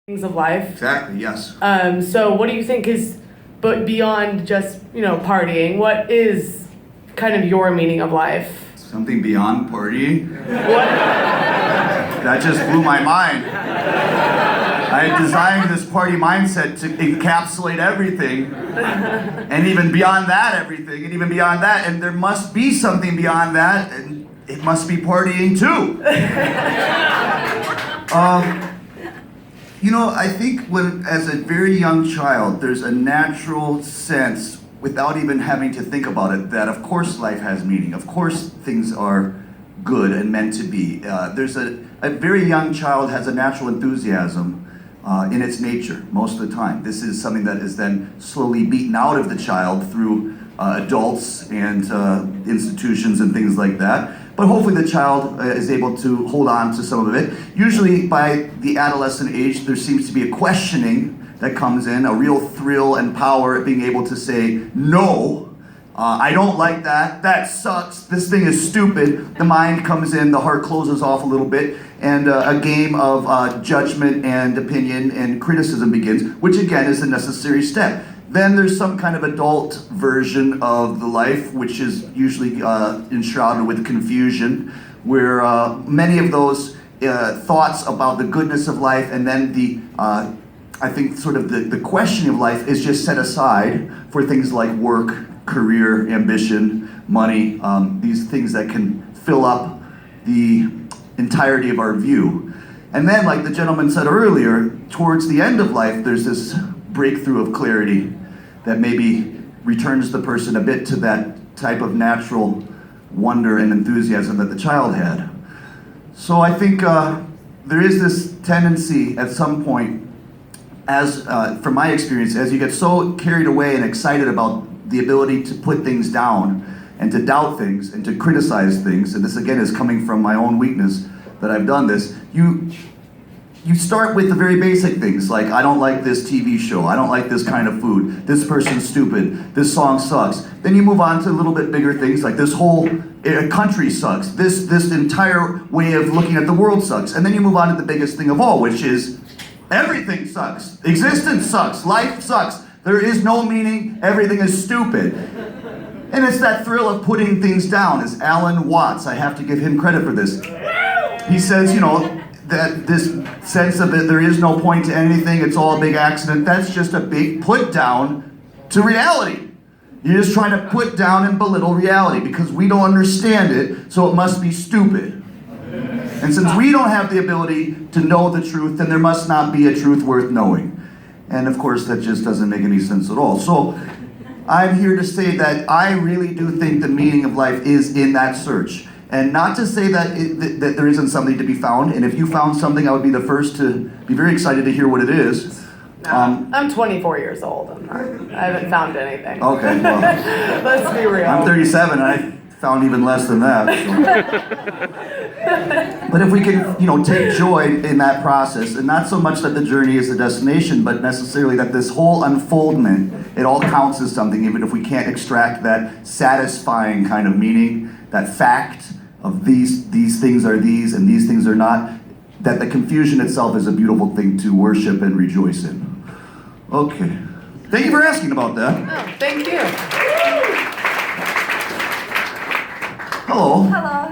things of life. Exactly, yes. So what do you think is, but beyond just, partying, what is kind of your meaning of life? Something beyond partying? What? That just blew my mind. I had designed this party mindset to encapsulate everything, and even beyond that, everything, and even beyond that, and there must be something beyond that, and it must be partying too. I think when, as a very young child, there's a natural sense, without even having to think about it, that of course life has meaning. Of course things are good and meant to be. There's a very young child has a natural enthusiasm in its nature most of the time. This is something that is then slowly beaten out of the child through adults and institutions and things like that. But hopefully the child is able to hold on to some of it. Usually by the adolescent age, there seems to be a questioning that comes in, a real thrill and power at being able to say, no, I don't like that, that sucks, this thing is stupid. The mind comes in, the heart closes off a little bit, and a game of judgment and opinion and criticism begins, which again is a necessary step. Then there's some kind of adult version of the life, which is usually enshrouded with confusion, where many of those thoughts about the goodness of life and then I think sort of the questioning of life is just set aside for things like work, career, ambition, money, these things that can fill up the entirety of our view. And then, like the gentleman said earlier, towards the end of life, there's this breakthrough of clarity that maybe returns the person a bit to that type of natural wonder and enthusiasm that the child had. So I think there is this tendency at some point, as from my experience, as you get so carried away and excited about the ability to put things down and to doubt things and to criticize things, and this again is coming from my own weakness that I've done this, you start with the very basic things, like I don't like this TV show, I don't like this kind of food, this person's stupid, this song sucks. Then you move on to a little bit bigger things, like this whole country sucks, this entire way of looking at the world sucks. And then you move on to the biggest thing of all, which is everything sucks. Existence sucks, life sucks, there is no meaning, everything is stupid. And it's that thrill of putting things down. As Alan Watts, I have to give him credit for this. He says, that this sense of that there is no point to anything, it's all a big accident, that's just a big put down to reality. You're just trying to put down and belittle reality because we don't understand it, so it must be stupid. And since we don't have the ability to know the truth, then there must not be a truth worth knowing. And of course, that just doesn't make any sense at all. So I'm here to say that I really do think the meaning of life is in that search. And not to say that that there isn't something to be found, and if you found something, I would be the first to be very excited to hear what it is. I'm 24 years old. I haven't found anything. Okay, well. Let's be real. I'm 37, and I found even less than that. So. But if we can, take joy in that process, and not so much that the journey is the destination, but necessarily that this whole unfoldment, it all counts as something, even if we can't extract that satisfying kind of meaning, that fact of these things are these and these things are not, that the confusion itself is a beautiful thing to worship and rejoice in. Okay. Thank you for asking about that. Oh, thank you. Hello. Hello.